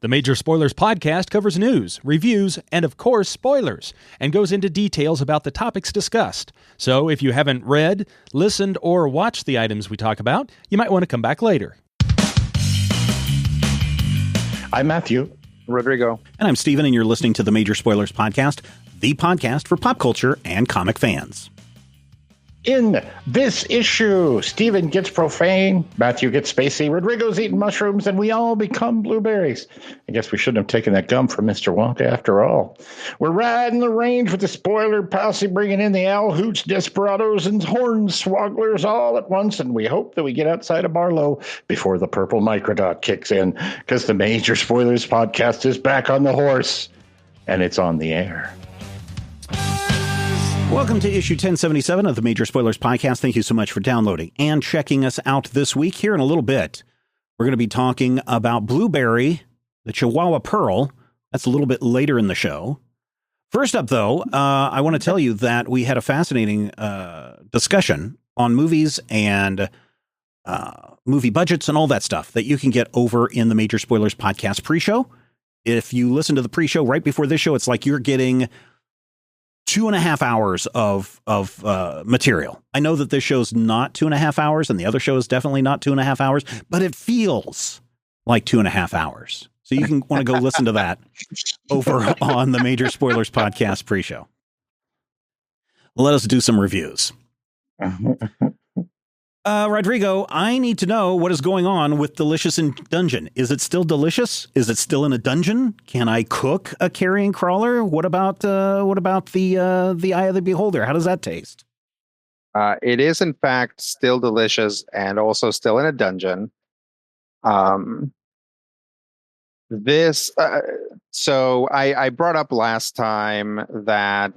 The Major Spoilers podcast covers news, reviews, and of course, spoilers, and goes into details about the topics discussed. So if you haven't read, listened, or watched the items we talk about, you might want to come back later. I'm Matthew. Rodrigo. And I'm Steven, and you're listening to the Major Spoilers podcast, the podcast for pop culture and comic fans. In this issue, Steven gets profane, Matthew gets spacey, Rodrigo's eating mushrooms, and we all become blueberries. I guess we shouldn't have taken that gum from Mr. Wonka after all. We're riding the range with the spoiler posse, bringing in the owl hoots, desperados, and hornswogglers all at once, and we hope that we get outside of Barlow before the purple microdot kicks in, because the Major Spoilers podcast is back on the horse, and it's on the air. Welcome to issue 1077 of the Major Spoilers podcast. Thank you so much for downloading and checking us out this week. Here in a little bit, we're going to be talking about Blueberry, the Chihuahua Pearl. That's a little bit later in the show. First up, though, I want to tell you that we had a fascinating discussion on movies and movie budgets and all that stuff that you can get over in the Major Spoilers podcast pre-show. If you listen to the pre-show right before this show, it's like you're getting 2.5 hours of material. I know that this show's not 2.5 hours, and the other show is definitely not 2.5 hours, but it feels like 2.5 hours. So you can want to go listen to that over on the Major Spoilers podcast pre-show. Let us do some reviews. Rodrigo, I need to know what is going on with Delicious in Dungeon. Is it still delicious? Is it still in a dungeon? Can I cook a carrion crawler? What about the Eye of the Beholder? How does that taste? It is in fact still delicious and also still in a dungeon. So I brought up last time that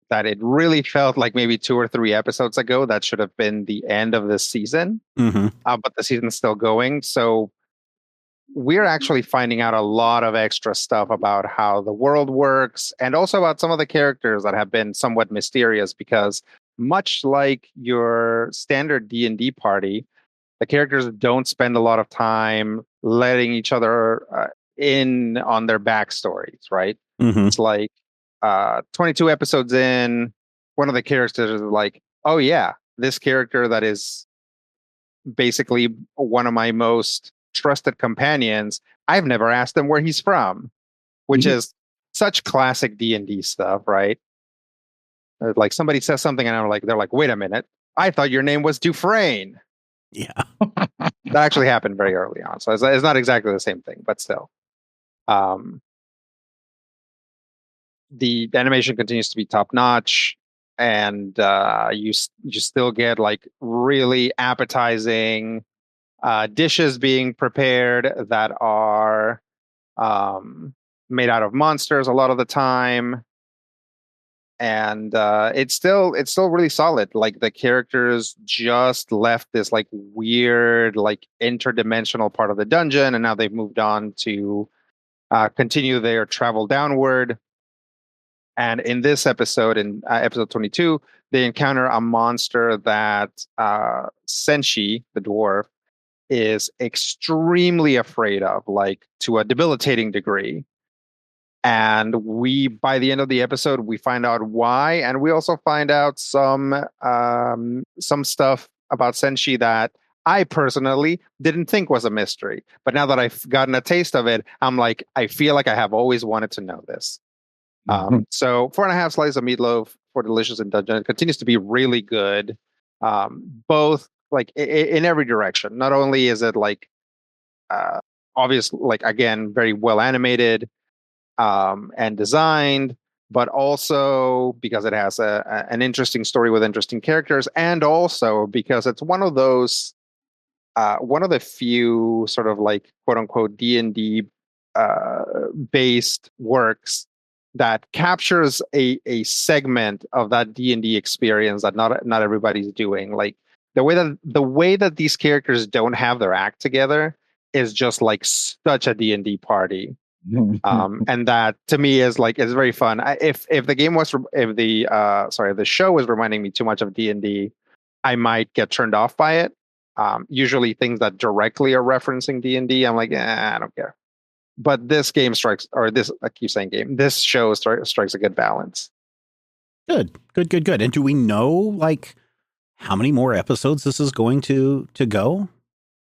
that it really felt like maybe 2 or 3 episodes ago that should have been the end of the season, but the season's still going. So we're actually finding out a lot of extra stuff about how the world works and also about some of the characters that have been somewhat mysterious, because much like your standard D&D party, the characters don't spend a lot of time letting each other in on their backstories, right? It's like 22 episodes in, one of the characters is like, oh yeah, this character that is basically one of my most trusted companions, I've never asked him where he's from, which is such classic D&D stuff, right? Like somebody says something and they're like, wait a minute, I thought your name was Dufresne. Yeah. That actually happened very early on. So it's not exactly the same thing, but still. The animation continues to be top notch, and you still get like really appetizing dishes being prepared that are made out of monsters a lot of the time, and it's still really solid. Like the characters just left this like weird like interdimensional part of the dungeon, and now they've moved on to continue their travel downward. And in this episode, in episode 22, they encounter a monster that Senshi, the dwarf, is extremely afraid of, like to a debilitating degree. And by the end of the episode, we find out why, and we also find out some stuff about Senshi that I personally didn't think was a mystery. But now that I've gotten a taste of it, I'm like, I feel like I have always wanted to know this. So 4.5 slices of meatloaf for Delicious in Dungeon. It continues to be really good, both like in every direction. Not only is it like obviously, like again, very well animated and designed, but also because it has an interesting story with interesting characters, and also because it's one of those one of the few sort of like quote unquote D&D based works that captures a segment of that D&D experience that not everybody's doing. Like the way that these characters don't have their act together is just like such a D&D party. And that to me is very fun. If the show was reminding me too much of D&D, I might get turned off by it. Usually things that directly are referencing D&D, I'm like, I don't care. But this game I keep saying game, this show strikes a good balance. Good. And do we know, like, how many more episodes this is going to go?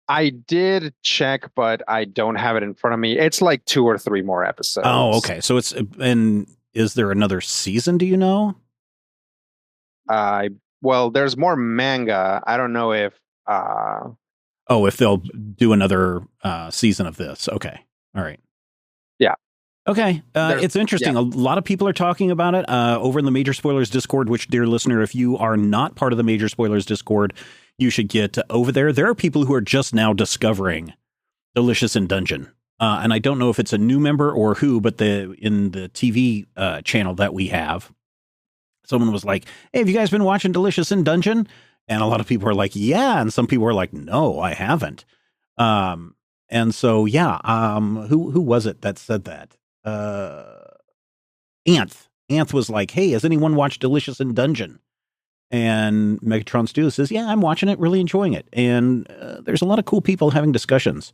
I did check, but I don't have it in front of me. It's like 2 or 3 more episodes. Oh, okay. So and is there another season? Do you know? Well, there's more manga. I don't know if. If they'll do another season of this. Okay. All right. Yeah. Okay. It's interesting. Yeah. A lot of people are talking about it over in the Major Spoilers Discord, which, dear listener, if you are not part of the Major Spoilers Discord, you should get over there. There are people who are just now discovering Delicious in Dungeon. And I don't know if it's a new member or who, but in the TV channel that we have, someone was like, hey, have you guys been watching Delicious in Dungeon? And a lot of people are like, yeah. And some people are like, no, I haven't. And so, yeah, who was it that said that? Anth was like, hey, has anyone watched Delicious in Dungeon? And Megatron Stew says, yeah, I'm watching it, really enjoying it. And there's a lot of cool people having discussions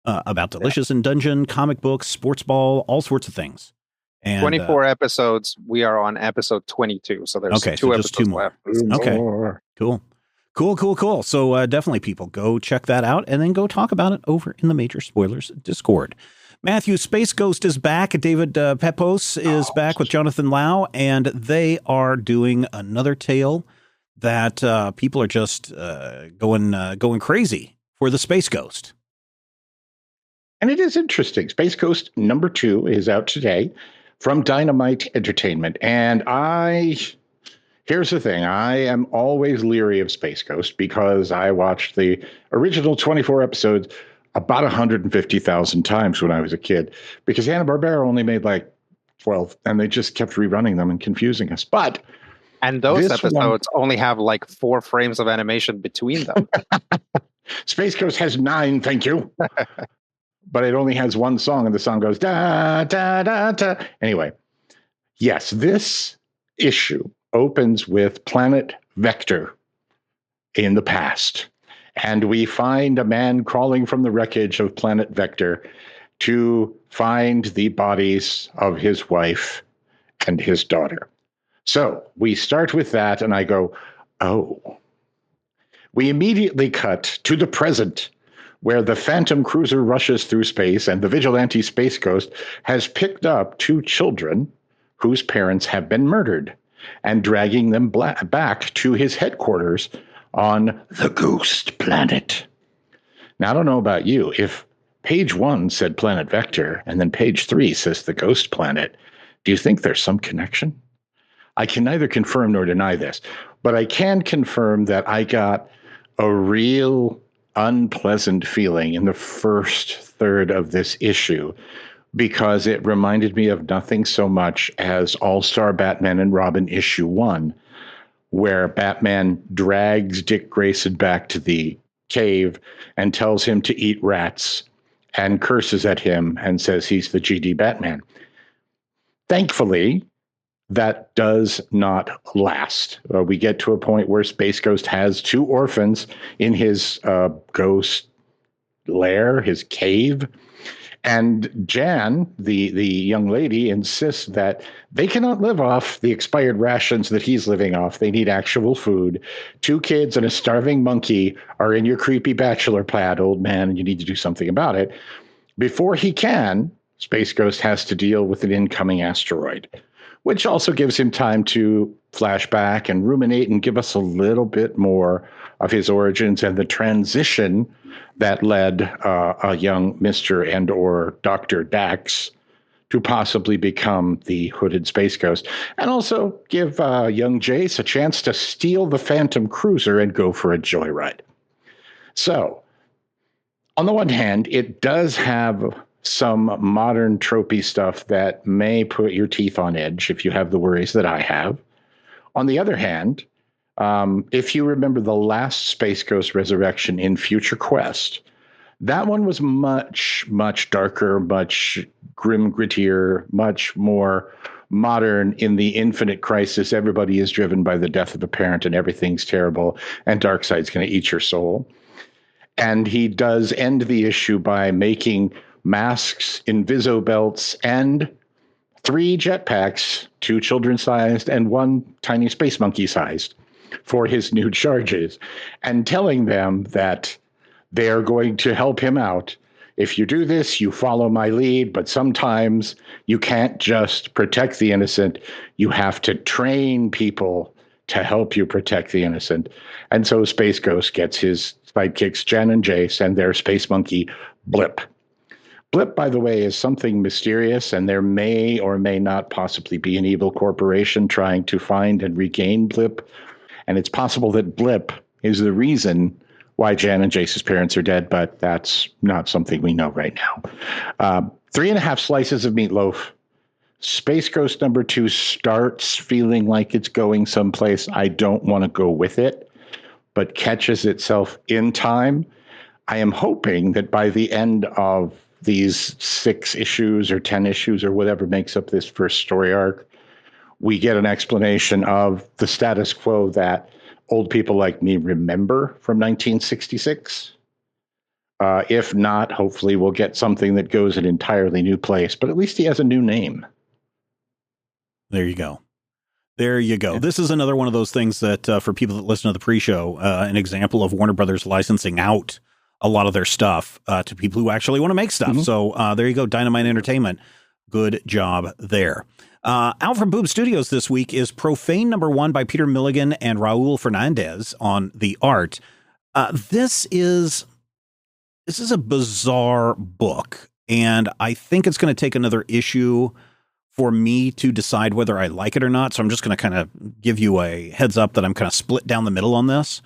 about Delicious in Dungeon, comic books, sports ball, all sorts of things. And 24 episodes. We are on episode 22. So there's two episodes left. Okay, cool. So definitely, people, go check that out and then go talk about it over in the Major Spoilers Discord. Matthew, Space Ghost is back. David Pepose is back with Jonathan Lau, and they are doing another tale that people are just going crazy for the Space Ghost. And it is interesting. Space Ghost number 2 is out today from Dynamite Entertainment. And here's the thing. I am always leery of Space Ghost because I watched the original 24 episodes about 150,000 times when I was a kid, because Hanna-Barbera only made like 12, and they just kept rerunning them and confusing us. And those episodes only have like 4 frames of animation between them. Space Ghost has 9, thank you. But it only has one song, and the song goes da da da da. Anyway, yes, this issue opens with Planet Vector in the past. And we find a man crawling from the wreckage of Planet Vector to find the bodies of his wife and his daughter. So we start with that, and I go, oh. We immediately cut to the present, where the Phantom Cruiser rushes through space, and the vigilante Space Ghost has picked up 2 children whose parents have been murdered and dragging them back to his headquarters on the Ghost Planet. Now, I don't know about you. If page 1 said Planet Vector and then page 3 says the Ghost Planet, do you think there's some connection? I can neither confirm nor deny this, but I can confirm that I got a real unpleasant feeling in the first third of this issue, because it reminded me of nothing so much as All-Star Batman and Robin issue 1, where Batman drags Dick Grayson back to the cave and tells him to eat rats and curses at him and says he's the GD Batman. Thankfully, that does not last. We get to a point where Space Ghost has 2 orphans in his ghost lair, his cave. And Jan, the young lady, insists that they cannot live off the expired rations that he's living off. They need actual food. 2 kids and a starving monkey are in your creepy bachelor pad, old man, and you need to do something about it. Before he can, Space Ghost has to deal with an incoming asteroid, which also gives him time to flash back and ruminate and give us a little bit more of his origins and the transition that led a young Mr. and or Dr. Dax to possibly become the hooded Space Ghost, and also give young Jace a chance to steal the Phantom Cruiser and go for a joyride. So, on the one hand, it does have some modern tropey stuff that may put your teeth on edge if you have the worries that I have. On the other hand, if you remember the last Space Ghost Resurrection in Future Quest, that one was much, much darker, much grittier, much more modern in the infinite crisis. Everybody is driven by the death of a parent and everything's terrible, and Darkseid's going to eat your soul. And he does end the issue by making masks, inviso belts, and 3 jetpacks, 2 children-sized and 1 tiny space monkey-sized, for his new charges, and telling them that they're going to help him out. If you do this, you follow my lead, but sometimes you can't just protect the innocent. You have to train people to help you protect the innocent. And so Space Ghost gets his sidekicks, Jen and Jace, and their space monkey, Blip. Blip, by the way, is something mysterious, and there may or may not possibly be an evil corporation trying to find and regain Blip. And it's possible that Blip is the reason why Jan and Jace's parents are dead, but that's not something we know right now. 3.5 slices of meatloaf. Space Ghost number 2 starts feeling like it's going someplace I don't want to go with it, but catches itself in time. I am hoping that by the end of these 6 issues or 10 issues or whatever makes up this first story arc, we get an explanation of the status quo that old people like me remember from 1966. If not, hopefully we'll get something that goes an entirely new place, but at least he has a new name. There you go. There you go. This is another one of those things that for people that listen to the pre-show, an example of Warner Brothers licensing out a lot of their stuff to people who actually want to make stuff. So there you go. Dynamite Entertainment. Good job there. Out from Boom Studios this week is Profane #1 by Peter Milligan and Raül Fernandez on the art. This is a bizarre book, and I think it's going to take another issue for me to decide whether I like it or not. So I'm just going to kind of give you a heads up that I'm kind of split down the middle on this.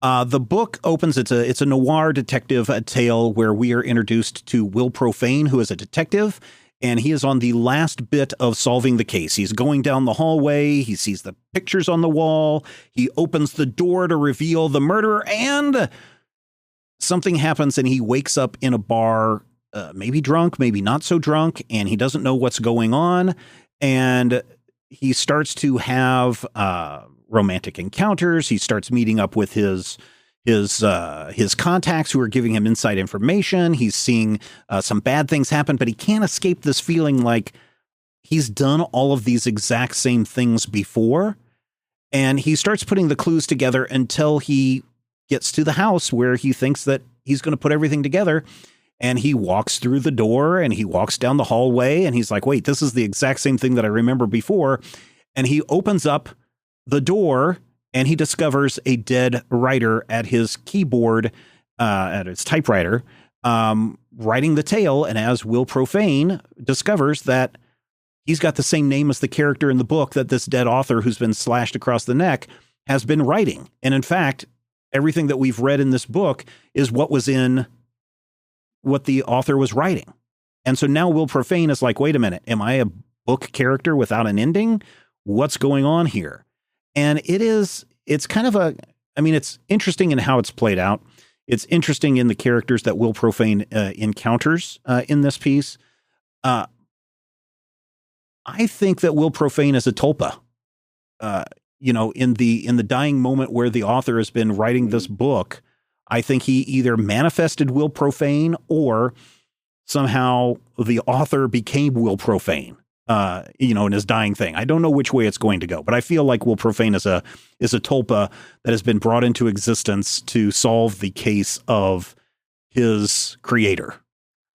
The book opens, it's a noir detective tale where we are introduced to Will Profane, who is a detective, and he is on the last bit of solving the case. He's going down the hallway. He sees the pictures on the wall. He opens the door to reveal the murderer, and something happens, and he wakes up in a bar, maybe drunk, maybe not so drunk, and he doesn't know what's going on. And he starts to have romantic encounters. He starts meeting up with his contacts who are giving him inside information. He's seeing some bad things happen, but he can't escape this feeling like he's done all of these exact same things before. And he starts putting the clues together until he gets to the house where he thinks that he's going to put everything together. And he walks through the door and he walks down the hallway and he's like, wait, this is the exact same thing that I remember before. And he opens up the door and he discovers a dead writer at his keyboard, at his typewriter, writing the tale. And as Will Profane discovers that he's got the same name as the character in the book that this dead author who's been slashed across the neck has been writing. And in fact, everything that we've read in this book is what was in what the author was writing. And so now Will Profane is like, wait a minute, am I a book character without an ending? What's going on here? And it's kind of it's interesting in how it's played out. It's interesting in the characters that Will Profane encounters in this piece. I think that Will Profane is a tulpa. In the dying moment where the author has been writing this book, I think he either manifested Will Profane or somehow the author became Will Profane, in his dying thing. I don't know which way it's going to go, but I feel like Will Profane is a tulpa that has been brought into existence to solve the case of his creator,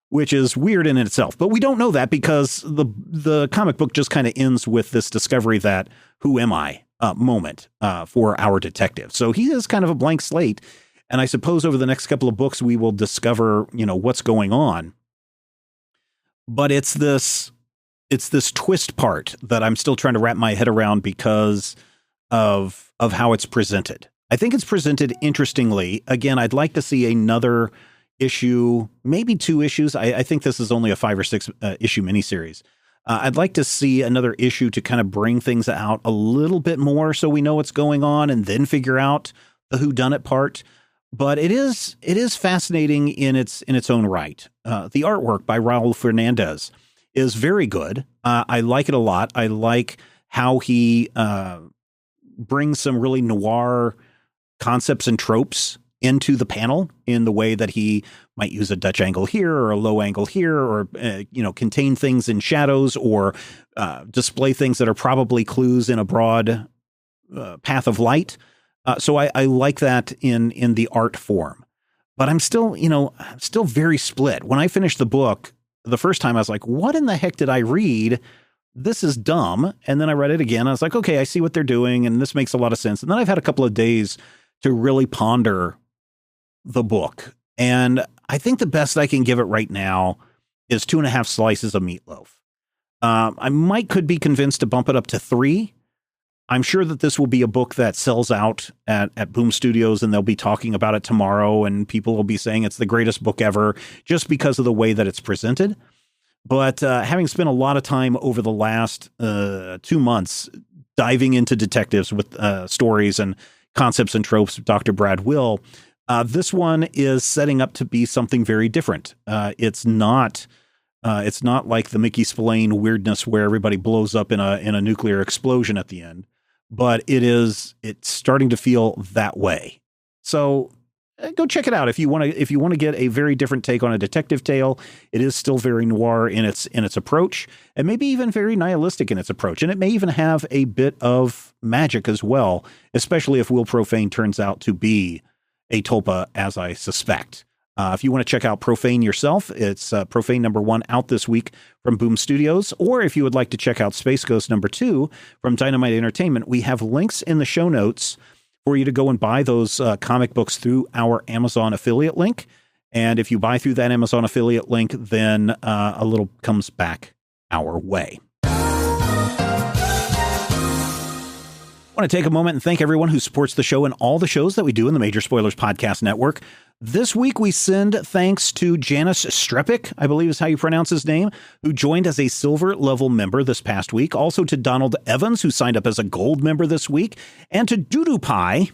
which is weird in itself. But we don't know that because the comic book just kind of ends with this discovery that who am I moment for our detective. So he is kind of a blank slate. And I suppose over the next couple of books, we will discover, what's going on. But it's this twist part that I'm still trying to wrap my head around because of how it's presented. I think it's presented interestingly. Again, I'd like to see another issue, maybe 2 issues. I think this is only a 5 or 6 issue miniseries. I'd like to see another issue to kind of bring things out a little bit more so we know what's going on and then figure out the whodunit part. But it is fascinating in its own right. The artwork by Raül Fernandez is very good. I like it a lot. I like how he brings some really noir concepts and tropes into the panel in the way that he might use a Dutch angle here or a low angle here, or, contain things in shadows, or display things that are probably clues in a broad path of light. So I like that in the art form. But I'm still very split. When I finished the book the first time, I was like, what in the heck did I read? This is dumb. And then I read it again. I was like, okay, I see what they're doing, and this makes a lot of sense. And then I've had a couple of days to really ponder the book. And I think the best I can give it right now is 2.5 slices of meatloaf. I could be convinced to bump it up to 3. I'm sure that this will be a book that sells out at Boom Studios, and they'll be talking about it tomorrow, and people will be saying it's the greatest book ever just because of the way that it's presented. But having spent a lot of time over the last 2 months diving into detectives with stories and concepts and tropes of Dr. Brad Will, this one is setting up to be something very different. It's not like the Mickey Spillane weirdness where everybody blows up in a nuclear explosion at the end, but it's starting to feel that way. So go check it out if you want to get a very different take on a detective tale. It is still very noir in its approach, and maybe even very nihilistic in its approach, and it may even have a bit of magic as well, especially if Will Profane turns out to be a tulpa, as I suspect. If you want to check out Profane yourself, it's Profane #1 out this week from Boom Studios. Or if you would like to check out Space Ghost #2 from Dynamite Entertainment, we have links in the show notes for you to go and buy those comic books through our Amazon affiliate link. And if you buy through that Amazon affiliate link, then a little comes back our way. I want to take a moment and thank everyone who supports the show and all the shows that we do in the Major Spoilers Podcast Network. This week, we send thanks to Janice Strepik, I believe is how you pronounce his name, who joined as a silver level member this past week. Also to Donald Evans, who signed up as a gold member this week. And to Doodoo Pie.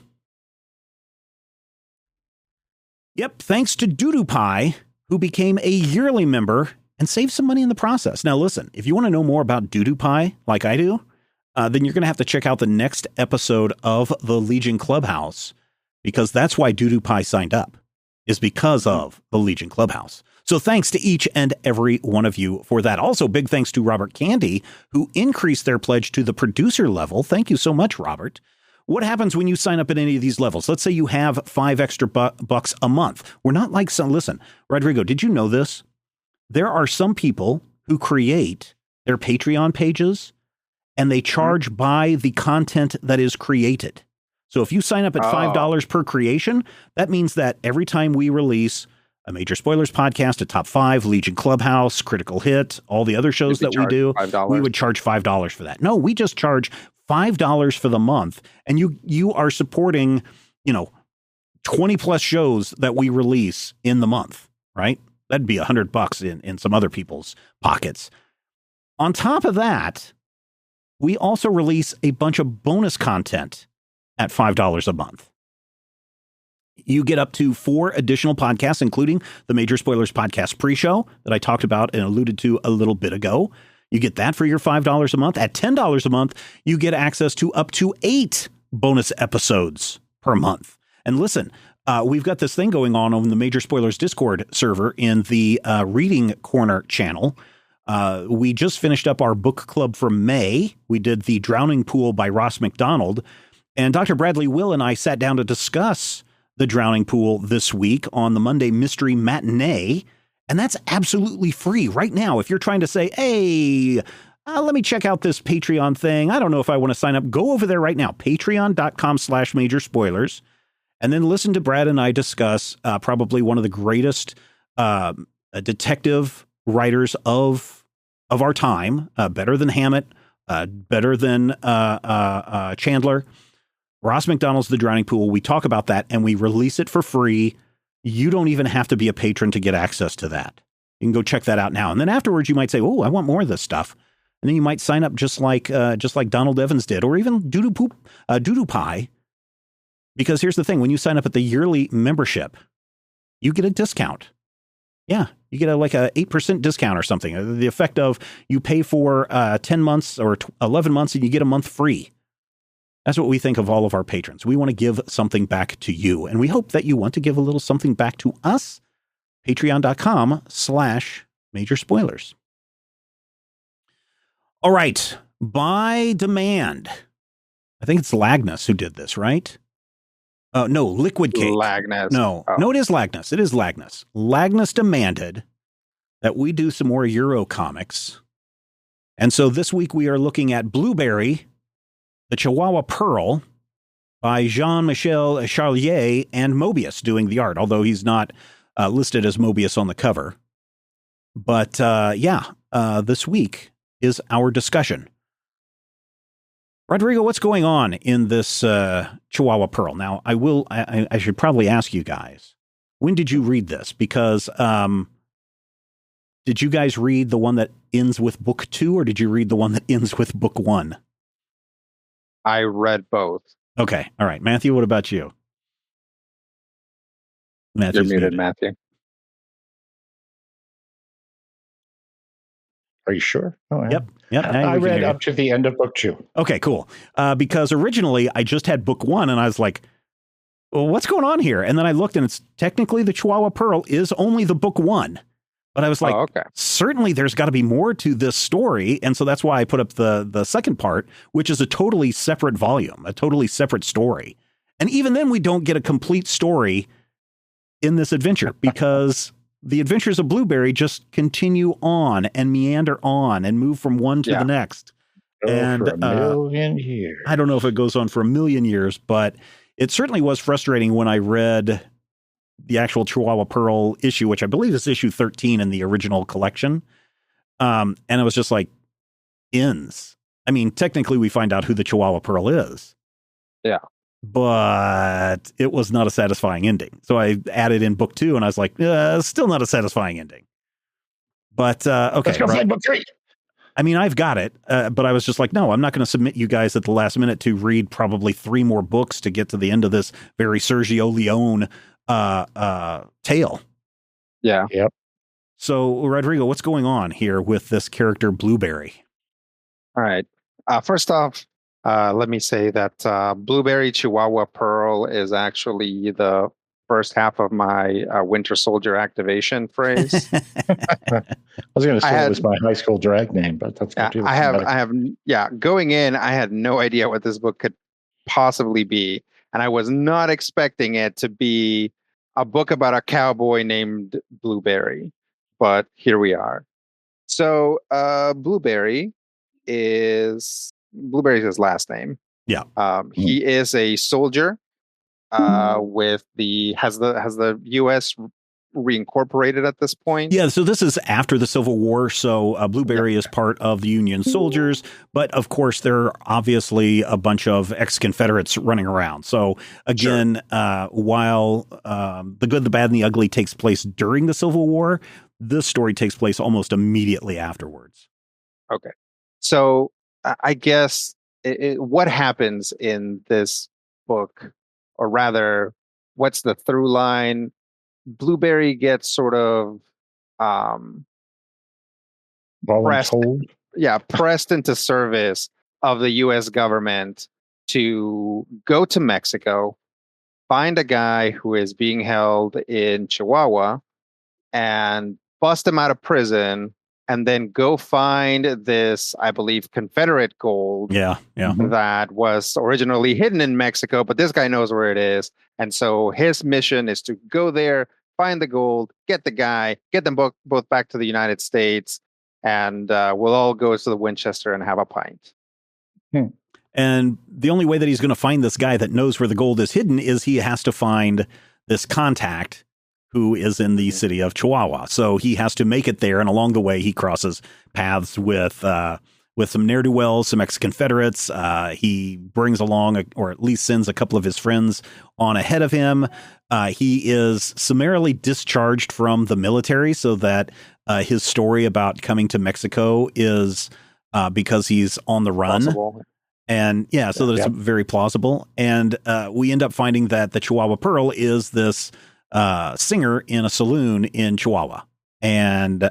Yep, thanks to Doodoo Pie, who became a yearly member and saved some money in the process. Now, listen, if you want to know more about Doodoo Pie, like I do, then you're going to have to check out the next episode of the Legion Clubhouse, because that's why Doodoo Pie signed up, is because of the Legion Clubhouse. So thanks to each and every one of you for that. Also, big thanks to Robert Candy, who increased their pledge to the producer level. Thank you so much, Robert. What happens when you sign up at any of these levels? Let's say you have 5 extra bucks a month. We're not like some, listen, Rodrigo, did you know this? There are some people who create their Patreon pages and they charge by the content that is created. So if you sign up at $5 per creation, that means that every time we release a Major Spoilers podcast, a Top 5, Legion Clubhouse, Critical Hit, all the other shows that we do, $5. We would charge $5 for that. No, we just charge $5 for the month, and you are supporting, 20 plus shows that we release in the month, right? That'd be $100 in some other people's pockets. On top of that, we also release a bunch of bonus content at $5 a month. You get up to 4 additional podcasts, including the Major Spoilers Podcast pre-show that I talked about and alluded to a little bit ago. You get that for your $5 a month. At $10 a month, you get access to up to 8 bonus episodes per month. And listen, we've got this thing going on the Major Spoilers Discord server in the Reading Corner channel. We just finished up our book club for May. We did The Drowning Pool by Ross McDonald. And Dr. Bradley Will and I sat down to discuss The Drowning Pool this week on the Monday Mystery Matinee. And that's absolutely free right now. If you're trying to say, hey, let me check out this Patreon thing. I don't know if I want to sign up. Go over there right now. Patreon.com/Major Spoilers. And then listen to Brad and I discuss probably one of the greatest detective writers of our time, better than Hammett, better than Chandler. Ross McDonald's The Drowning Pool. We talk about that and we release it for free. You don't even have to be a patron to get access to that. You can go check that out now. And then afterwards you might say, oh, I want more of this stuff. And then you might sign up just like Donald Evans did, or even Doodoo Pie. Because here's the thing, when you sign up at the yearly membership, you get a discount. Yeah, you get a 8% discount or something. The effect of you pay for 10 months or 11 months and you get a month free. That's what we think of all of our patrons. We want to give something back to you, and we hope that you want to give a little something back to us. Patreon.com/Major Spoilers. All right. By demand. I think it's Lagnus who did this, right? No, Liquid Cake. Lagnus. No, it is Lagnus. It is Lagnus. Lagnus demanded that we do some more Euro comics. And so this week we are looking at Blueberry, the Chihuahua Pearl, by Jean-Michel Charlier, and Mobius doing the art, although he's not listed as Mobius on the cover. But this week is our discussion. Rodrigo, what's going on in this Chihuahua Pearl? Now, I should probably ask you guys, when did you read this? Because did you guys read the one that ends with book 2, or did you read the one that ends with book 1? I read both. Okay. All right. Matthew, what about you? You're muted, Matthew. Are you sure? Oh, Yep. I read up to the end of book 2. Okay, cool. Because originally I just had book 1 and I was like, well, what's going on here? And then I looked and it's technically the Chihuahua Pearl is only the book 1. But I was like, certainly there's got to be more to this story. And so that's why I put up the second part, which is a totally separate volume, a totally separate story. And even then we don't get a complete story in this adventure because the adventures of Blueberry just continue on and meander on and move from one to the next. And for a million years. I don't know if it goes on for a million years, but it certainly was frustrating when I read the actual Chihuahua Pearl issue, which I believe is issue 13 in the original collection. And it was just like, ends. I mean, technically we find out who the Chihuahua Pearl is. Yeah. But it was not a satisfying ending. So I added in book 2 and I was like, still not a satisfying ending. But, okay. Let's go find book 3. I mean, I've got it, but I was just like, no, I'm not going to submit you guys at the last minute to read probably 3 more books to get to the end of this very Sergio Leone tale. Yeah. Yep. So, Rodrigo, what's going on here with this character Blueberry? All right. First off, let me say that Blueberry Chihuahua Pearl is actually the first half of my Winter Soldier activation phrase. I was going to say it was my high school drag name, but that's going in, I had no idea what this book could possibly be. And I was not expecting it to be a book about a cowboy named Blueberry, but here we are. So Blueberry is his last name. Yeah. He is a soldier has the U.S. reincorporated at this point. Yeah, so this is after the Civil War. So Blueberry is part of the Union soldiers, but of course there are obviously a bunch of ex-Confederates running around. So again, while The Good, the Bad, and the Ugly takes place during the Civil War, this story takes place almost immediately afterwards. Okay, so I guess what happens in this book, or rather, what's the through line? Blueberry gets sort of pressed into service of the U.S. government to go to Mexico, find a guy who is being held in Chihuahua, and bust him out of prison, and then go find this, I believe, Confederate gold that was originally hidden in Mexico, but this guy knows where it is. And so his mission is to go there, find the gold, get the guy, get them both back to the United States, and we'll all go to the Winchester and have a pint. And the only way that he's going to find this guy that knows where the gold is hidden is he has to find this contact who is in the city of Chihuahua. So he has to make it there, and along the way he crosses paths with some ne'er-do-wells, some ex-Confederates. He brings along, or at least sends a couple of his friends on ahead of him. He is summarily discharged from the military so that his story about coming to Mexico is because he's on the run. Possible. And so that it's very plausible. And we end up finding that the Chihuahua Pearl is this singer in a saloon in Chihuahua. And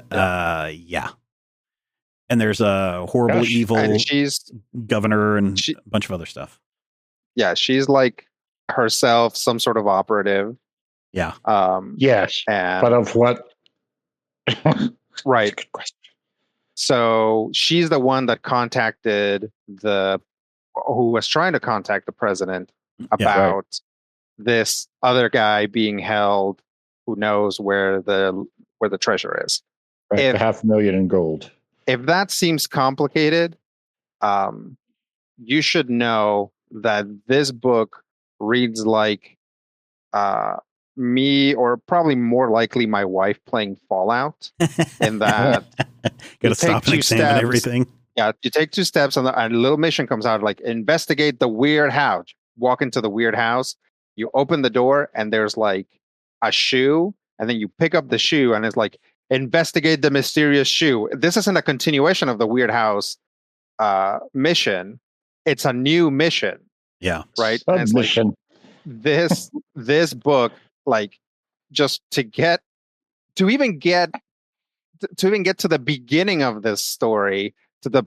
and there's a horrible, evil governor and a bunch of other stuff. she's like herself some sort of operative. Yeah. Yes, and but of what? right. Good question. So she's the one that contacted who was trying to contact the president about this other guy being held who knows where the treasure is. Right, If the $500,000 in gold. If that seems complicated, you should know that this book reads like me, or probably more likely my wife, playing Fallout. In that, got to stop and examine everything. Yeah, you take 2 steps, and a little mission comes out like investigate the weird house. Walk into the weird house. You open the door, and there's like a shoe, and then you pick up the shoe, and it's like investigate the mysterious shoe. This isn't a continuation of the weird house mission. It's a new mission. Yeah, right. And it's mission. Like, this book, like, just to even get to the beginning of this story, to the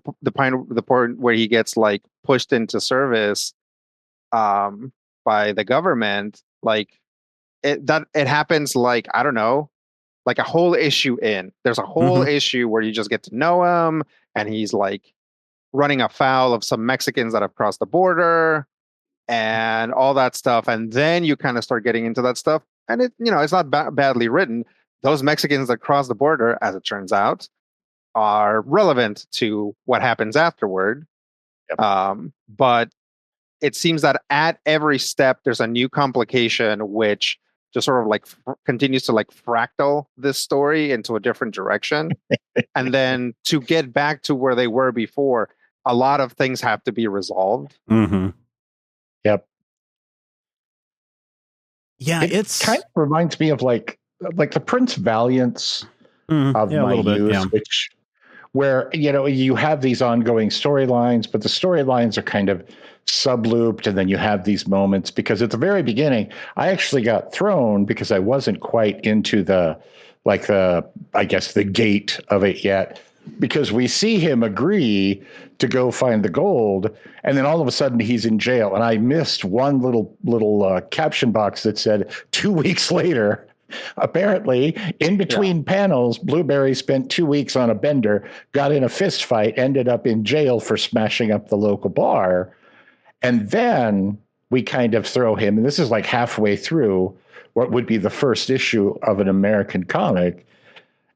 point where he gets like pushed into service by the government, like it happens like, I don't know, like a whole issue in. There's a whole issue where you just get to know him, and he's like running afoul of some Mexicans that have crossed the border and all that stuff. And then you kind of start getting into that stuff, and it's not badly written. Those Mexicans that cross the border, as it turns out, are relevant to what happens afterward. Yep. But it seems that at every step, there's a new complication, which just sort of like continues to like fractal this story into a different direction. And then to get back to where they were before, a lot of things have to be resolved. Mm-hmm. Yep. Yeah, it kind of reminds me of like the Prince Valiance of my youth, where you have these ongoing storylines, but the storylines are kind of sublooped, and then you have these moments, because at the very beginning I actually got thrown because I wasn't quite into the gate of it yet, because we see him agree to go find the gold, and then all of a sudden he's in jail, and I missed one little caption box that said 2 weeks later. Apparently, in between panels, Blueberry spent 2 weeks on a bender, got in a fist fight, ended up in jail for smashing up the local bar. And then we kind of throw him, and this is like halfway through what would be the first issue of an American comic.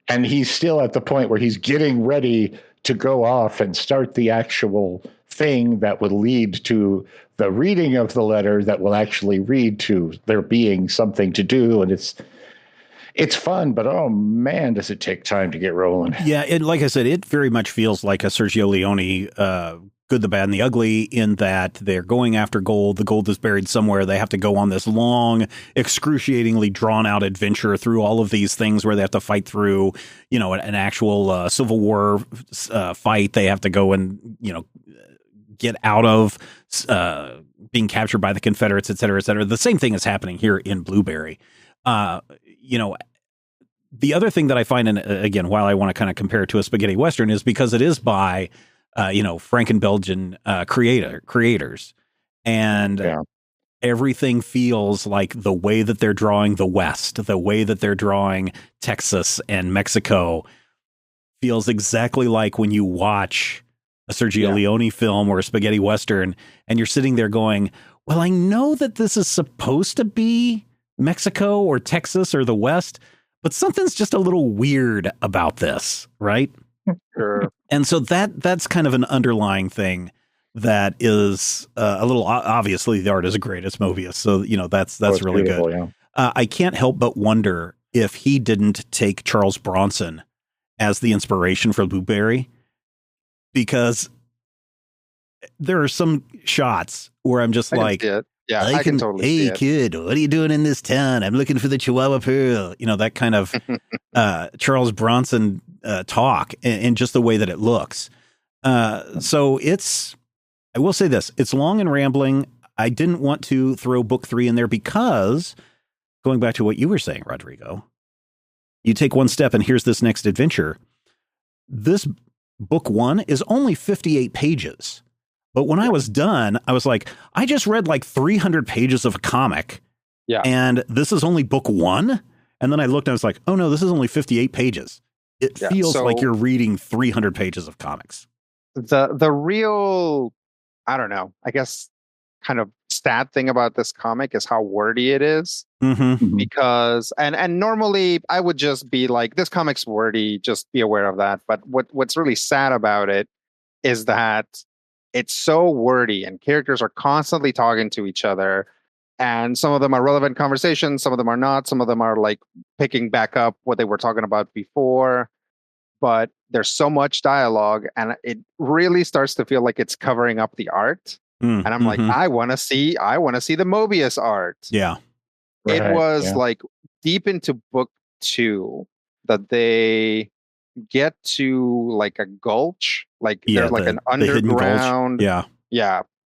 And he's still at the point where he's getting ready to go off and start the actual thing that would lead to the reading of the letter that will actually lead to there being something to do. And it's fun, but oh man, does it take time to get rolling. Yeah, like I said, it very much feels like a Sergio Leone Good, the Bad, and the Ugly, in that they're going after gold. The gold is buried somewhere. They have to go on this long, excruciatingly drawn-out adventure through all of these things where they have to fight through, an actual Civil War fight. They have to go and, get out of being captured by the Confederates, et cetera, et cetera. The same thing is happening here in Blueberry. The other thing that I find, and again, while I want to kind of compare it to a spaghetti Western, is because it is by Franken-Belgian creators. And everything feels like the way that they're drawing the West, the way that they're drawing Texas and Mexico, feels exactly like when you watch a Sergio Leone film or a spaghetti Western, and you're sitting there going, well, I know that this is supposed to be Mexico or Texas or the West, but something's just a little weird about this, right? Sure. And so that's kind of an underlying thing that is a little, obviously the art is great. It's Mobius. So, that's really good. Yeah. I can't help but wonder if he didn't take Charles Bronson as the inspiration for Blueberry, because there are some shots where I'm just like, I can totally see it. Hey kid, what are you doing in this town? I'm looking for the Chihuahua Pearl. That kind of Charles Bronson talk, and just the way that it looks. So I will say this, it's long and rambling. I didn't want to throw book 3 in there because, going back to what you were saying, Rodrigo, you take one step and here's this next adventure. This book 1 is only 58 pages, But when I was done, I was like, I just read like 300 pages of a comic. Yeah. And this is only book 1. And then I looked and I was like, oh no, this is only 58 pages. It feels like you're reading 300 pages of comics. The real, I don't know, I guess kind of sad thing about this comic is how wordy it is. Mm-hmm. Because and normally I would just be like, this comic's wordy, just be aware of that. But what's really sad about it is that it's so wordy and characters are constantly talking to each other. And some of them are relevant conversations, some of them are not, some of them are like picking back up what they were talking about before. But there's so much dialogue and it really starts to feel like it's covering up the art. And I'm like, I want to see the Mobius art. Yeah. It was like deep into book 2 that they get to like a gulch, like there's like an underground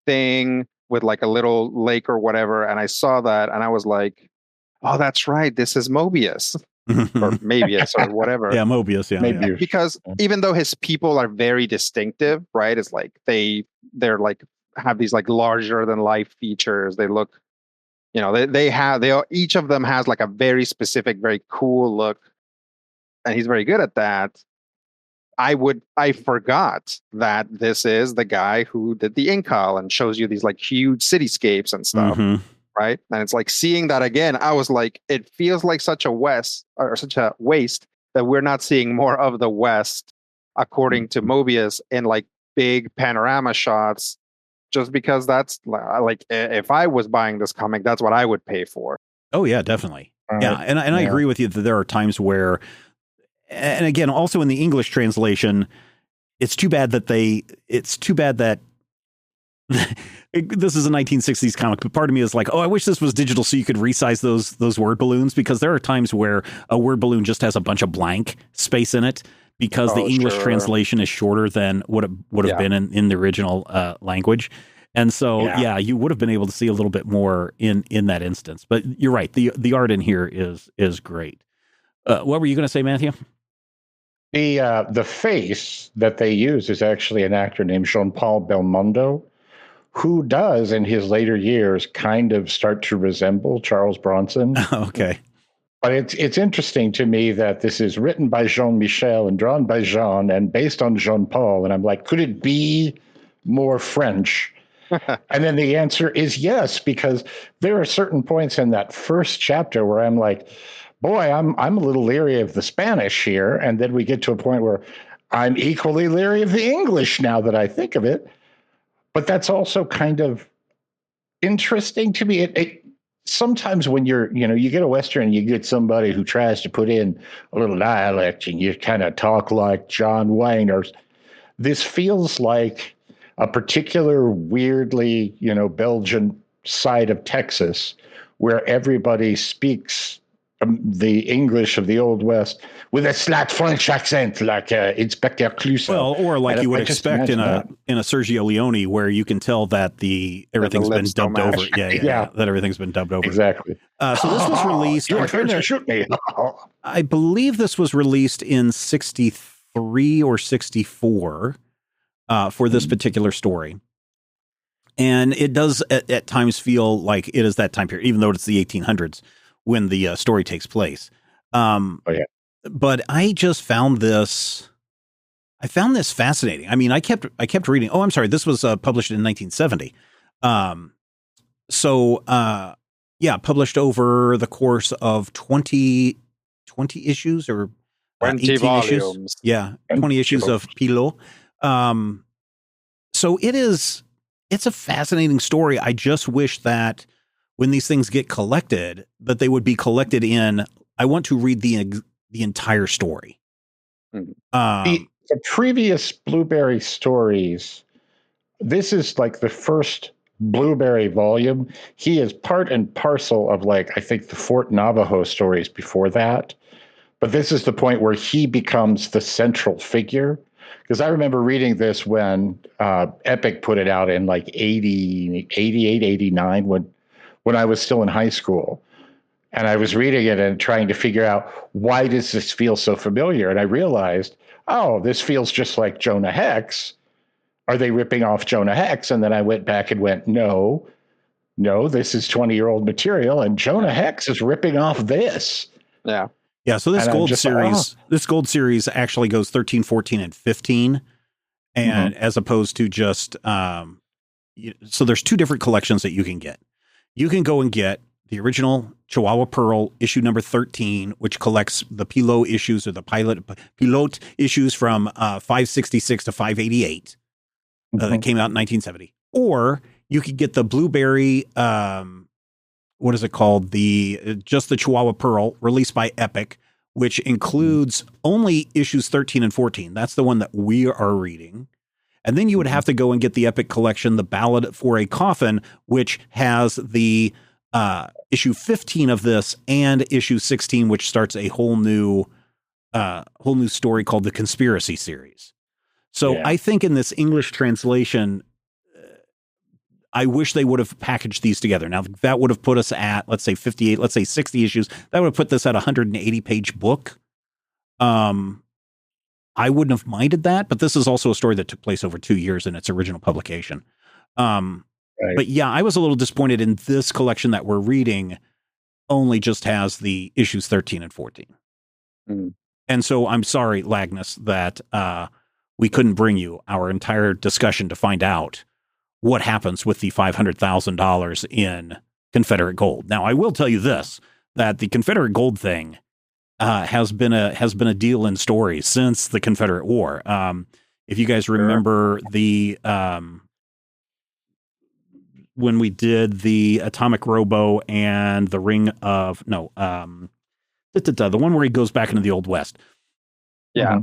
thing with like a little lake or whatever. And I saw that and I was like, oh, that's right. This is Mobius or Mabius or whatever. Yeah, Mobius. Yeah, Maybe. Because even though his people are very distinctive, right? It's like they're like have these like larger than life features. They look, each of them has like a very specific, very cool look. And he's very good at that. I forgot that this is the guy who did the Incal and shows you these like huge cityscapes and stuff. Right. And it's like seeing that again, I was like, it feels like such a waste that we're not seeing more of the West, according to Mobius, in like big panorama shots, just because that's like, if I was buying this comic, that's what I would pay for. Oh, yeah, definitely. Yeah. And I agree with you that there are times where, and again, also in the English translation, it's too bad that this is a 1960s comic, but part of me is like, oh, I wish this was digital so you could resize those word balloons, because there are times where a word balloon just has a bunch of blank space in it because the English translation is shorter than what it would have been in the original language. And so, you would have been able to see a little bit more in that instance. But you're right. The art in here is great. What were you going to say, Matthew? The face that they use is actually an actor named Jean-Paul Belmondo, who does, in his later years, kind of start to resemble Charles Bronson. Okay. But it's interesting to me that this is written by Jean-Michel and drawn by Jean and based on Jean-Paul. And I'm like, could it be more French? And then the answer is yes, because there are certain points in that first chapter where I'm like, boy, I'm a little leery of the Spanish here. And then we get to a point where I'm equally leery of the English now that I think of it. But that's also kind of interesting to me. It sometimes when you get a Western and you get somebody who tries to put in a little dialect and you kind of talk like John Wayne, or this feels like a particular weirdly, Belgian side of Texas where everybody speaks the English of the Old West with a slight French accent, like Inspector Clouseau. Well, or like you would expect in a Sergio Leone, where you can tell that everything's been dubbed over. Yeah, that everything's been dubbed over. Exactly. So this was released. You were trying to shoot me. I believe this was released in 63 or 64 for this particular story. And it does at times feel like it is that time period, even though it's the 1800s. When the story takes place. But I just found this fascinating. I mean, I kept reading. Oh, I'm sorry. This was published in 1970. Published over the course of 20 issues or 20 volumes. Issues. Yeah. 20 issues of Pilot. So it's a fascinating story. I just wish that when these things get collected, that they would be collected in, I want to read the entire story. The previous Blueberry stories, this is like the first Blueberry volume. He is part and parcel of I think the Fort Navajo stories before that. But this is the point where he becomes the central figure. Because I remember reading this when Epic put it out in 88, 89, when I was still in high school, and I was reading it and trying to figure out, why does this feel so familiar? And I realized, this feels just like Jonah Hex, are they ripping off Jonah Hex? And then I went back and went, no, this is 20-year-old material, and Jonah Hex is ripping off this. Yeah. Yeah, so this gold series actually goes 13, 14, and 15, and as opposed to just so there's two different collections that you can get. You can go and get the original Chihuahua Pearl issue number 13, which collects the Pilot issues or the pilot issues from 566 to 588 that came out in 1970. Or you could get the Blueberry, what is it called? Just the Chihuahua Pearl, released by Epic, which includes only issues 13 and 14. That's the one that we are reading. And then you would have to go and get the Epic collection, The Ballad for a Coffin, which has the issue 15 of this and issue 16, which starts a whole new story called the Conspiracy series. So I think in this English translation, I wish they would have packaged these together. Now that would have put us at, let's say 58, let's say 60 issues. That would have put this at a 180-page book. I wouldn't have minded that, but this is also a story that took place over 2 years in its original publication. But yeah, I was a little disappointed in this collection that we're reading only just has the issues 13 and 14. And so I'm sorry, Lagnus, that we couldn't bring you our entire discussion to find out what happens with the $500,000 in Confederate gold. Now, I will tell you this, that the Confederate gold thing has been a deal in stories since the Confederate War. If you guys remember the when we did the Atomic Robo and the Ring of the one where he goes back into the Old West. Yeah.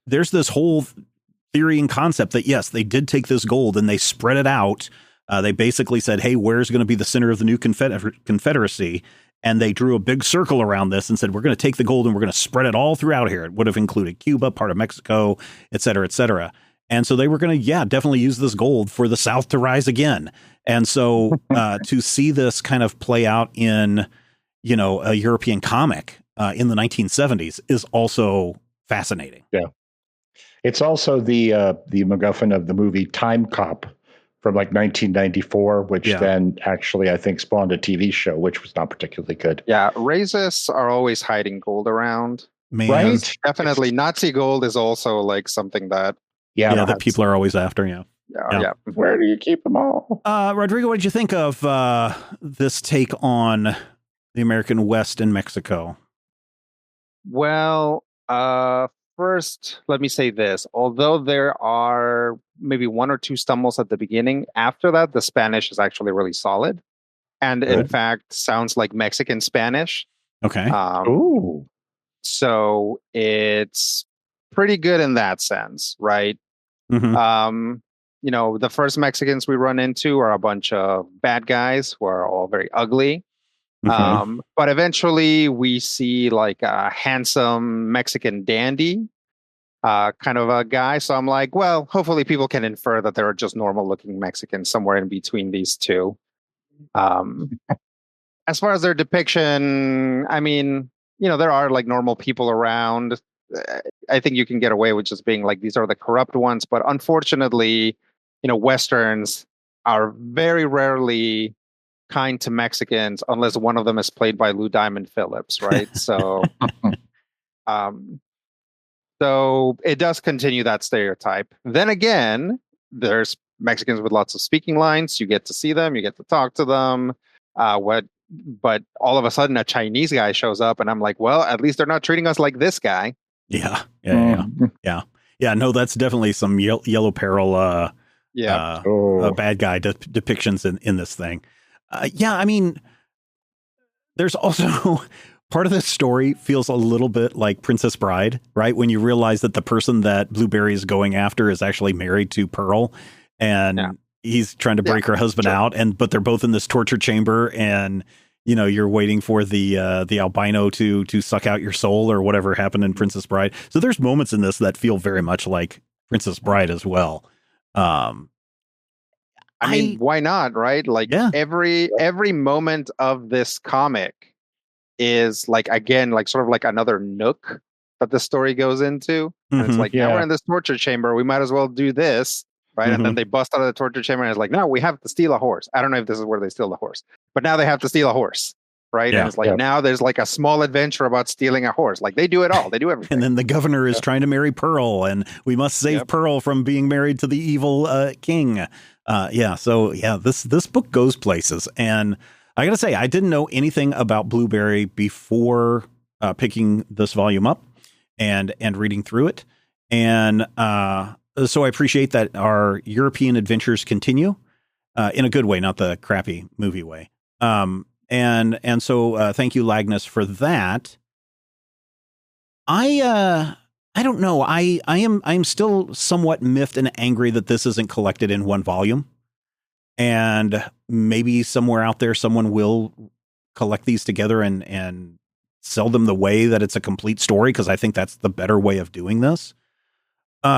There's this whole theory and concept that yes, they did take this gold and they spread it out. They basically said, hey, where's going to be the center of the new Confederacy? And they drew a big circle around this and said, we're going to take the gold and we're going to spread it all throughout here. It would have included Cuba, part of Mexico, et cetera, et cetera. And so they were going to, definitely use this gold for the South to rise again. And so to see this kind of play out in, a European comic in the 1970s is also fascinating. Yeah. It's also the MacGuffin of the movie Time Cop from like 1994, which then actually, I think, spawned a TV show, which was not particularly good. Yeah, racists are always hiding gold around. Man. Right? Definitely. Nazi gold is also like something that... that people are always after, Yeah. Where do you keep them all? Rodrigo, what did you think of this take on the American West and Mexico? Well, first, let me say this. Although there are maybe one or two stumbles at the beginning, after that, the Spanish is actually really solid. And in fact, sounds like Mexican Spanish. Okay. Ooh. So it's pretty good in that sense, right? Mm-hmm. The first Mexicans we run into are a bunch of bad guys who are all very ugly. Mm-hmm. But eventually we see like a handsome Mexican dandy kind of a guy. So I'm like, well, hopefully people can infer that there are just normal looking Mexicans somewhere in between these two. As far as their depiction, I mean, there are like normal people around. I think you can get away with just being like, these are the corrupt ones. But unfortunately, Westerns are very rarely kind to Mexicans unless one of them is played by Lou Diamond Phillips, right? So, so it does continue that stereotype. Then again, there's Mexicans with lots of speaking lines. You get to see them, you get to talk to them. But all of a sudden, a Chinese guy shows up, and I'm like, well, at least they're not treating us like this guy. Yeah. No, that's definitely some Yellow Peril, bad guy depictions in this thing. I mean, there's also part of this story feels a little bit like Princess Bride, right? When you realize that the person that Blueberry is going after is actually married to Pearl, and he's trying to break her husband out, but they're both in this torture chamber, and you're waiting for the albino to suck out your soul or whatever happened in Princess Bride. So there's moments in this that feel very much like Princess Bride as well. I mean, why not, right? Like every moment of this comic is like, again, like sort of like another nook that the story goes into. And it's like, now we're in this torture chamber. We might as well do this. Right. And then they bust out of the torture chamber and it's like, no, we have to steal a horse. I don't know if this is where they steal the horse, but now they have to steal a horse. Right. And it's like, now there's like a small adventure about stealing a horse. Like they do it all. They do everything. And then the governor is trying to marry Pearl, and we must save Pearl from being married to the evil king. This book goes places. And I got to say, I didn't know anything about Blueberry before picking this volume up and reading through it. And so I appreciate that our European adventures continue in a good way, not the crappy movie way. And so thank you, Lagnus, for that. I don't know. I'm still somewhat miffed and angry that this isn't collected in one volume. And maybe somewhere out there, someone will collect these together and sell them the way that it's a complete story, because I think that's the better way of doing this.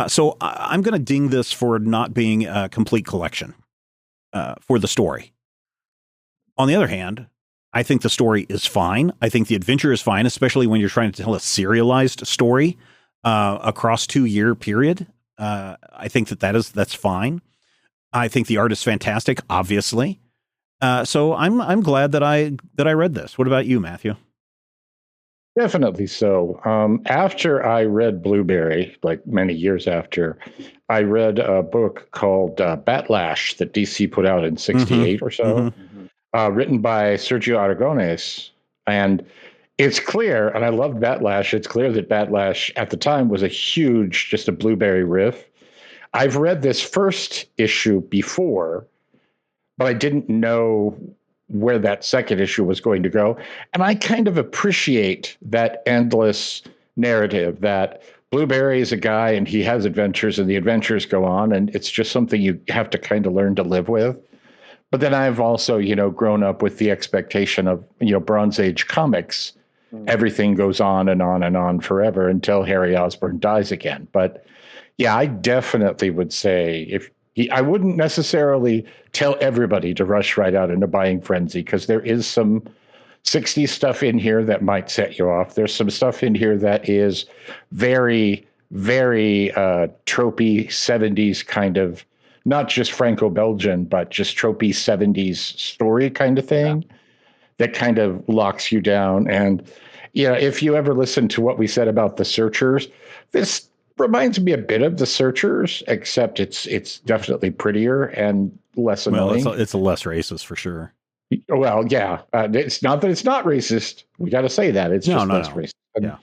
So I'm going to ding this for not being a complete collection for the story. On the other hand, I think the story is fine. I think the adventure is fine, especially when you're trying to tell a serialized story across 2-year period. I think that's fine. I think the art is fantastic, obviously. So I'm glad that I read this. What about you, Matthew? Definitely so. After I read Blueberry, like many years after, I read a book called Batlash that DC put out in '68 or so, written by Sergio Aragonés. And it's clear, and I loved Batlash, it's clear that Batlash at the time was just a Blueberry riff. I've read this first issue before, but I didn't know where that second issue was going to go. And I kind of appreciate that endless narrative that Blueberry is a guy and he has adventures and the adventures go on. And it's just something you have to kind of learn to live with. But then I've also, grown up with the expectation of, Bronze Age comics. Everything goes on and on and on forever until Harry Osborn dies again. But yeah, I definitely would say I wouldn't necessarily tell everybody to rush right out into Buying Frenzy, because there is some 60s stuff in here that might set you off. There's some stuff in here that is very, very tropey 70s kind of, not just Franco-Belgian, but just tropey 70s story kind of thing that kind of locks you down. And, if you ever listen to what we said about The Searchers, this reminds me a bit of The Searchers, except it's definitely prettier and less annoying. Well, it's a less racist for sure. Well, yeah. It's not that it's not racist. We got to say that. It's just less racist. And,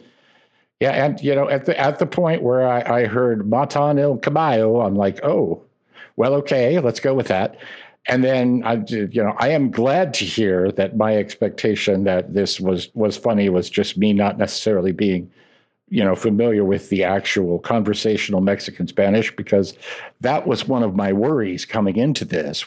and at the point where I heard Matan el Caballo, I'm like, oh, well, okay, let's go with that. And then I am glad to hear that my expectation that this was funny was just me not necessarily being familiar with the actual conversational Mexican Spanish, because that was one of my worries coming into this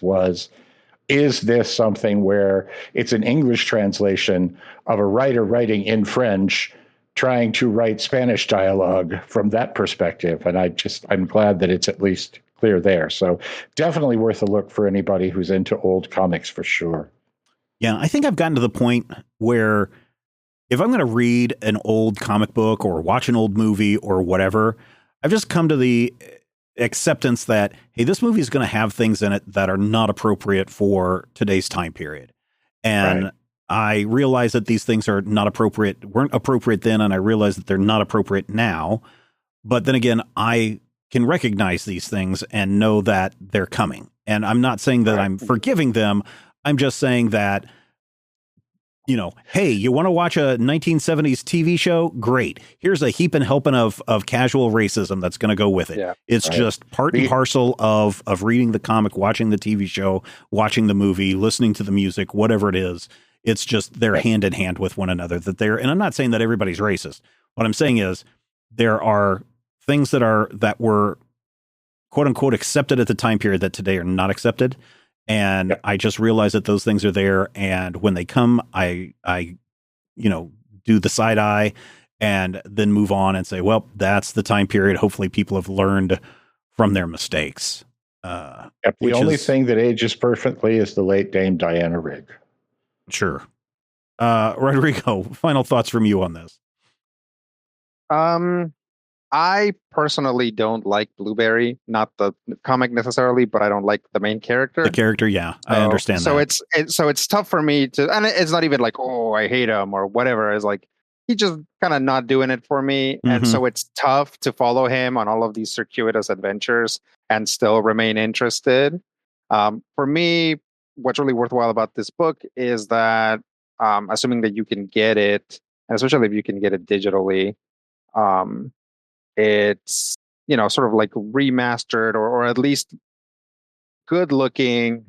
is this something where it's an English translation of a writer writing in French, trying to write Spanish dialogue from that perspective. And I'm glad that it's at least clear there. So definitely worth a look for anybody who's into old comics for sure. Yeah, I think I've gotten to the point where if I'm going to read an old comic book or watch an old movie or whatever, I've just come to the acceptance that, hey, this movie is going to have things in it that are not appropriate for today's time period. And I realize that these things are not appropriate, weren't appropriate then, and I realize that they're not appropriate now. But then again, I can recognize these things and know that they're coming. And I'm not saying that I'm forgiving them. I'm just saying that, hey, you want to watch a 1970s TV show? Great. Here's a heap and helping of casual racism that's going to go with it. Yeah, it's just part and parcel of reading the comic, watching the TV show, watching the movie, listening to the music, whatever it is. It's just they're hand in hand with one another. And I'm not saying that everybody's racist. What I'm saying is there are things that were quote unquote accepted at the time period that today are not accepted. And I just realized that those things are there. And when they come, I do the side eye and then move on and say, well, that's the time period. Hopefully people have learned from their mistakes. The only thing that ages perfectly is the late Dame Diana Rigg. Sure. Rodrigo, final thoughts from you on this. I personally don't like Blueberry, not the comic necessarily, but I don't like the main character. The character, yeah, I understand so that. It's tough for me to, and it's not even like, oh, I hate him or whatever. It's like he just kind of not doing it for me, and so it's tough to follow him on all of these circuitous adventures and still remain interested. For me, what's really worthwhile about this book is that, assuming that you can get it, and especially if you can get it digitally, it's, sort of like remastered or at least good looking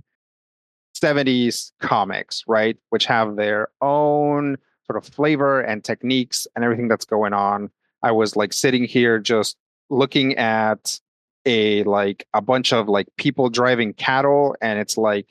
70s comics, right? Which have their own sort of flavor and techniques and everything that's going on. I was like sitting here just looking at a bunch of like people driving cattle, and it's like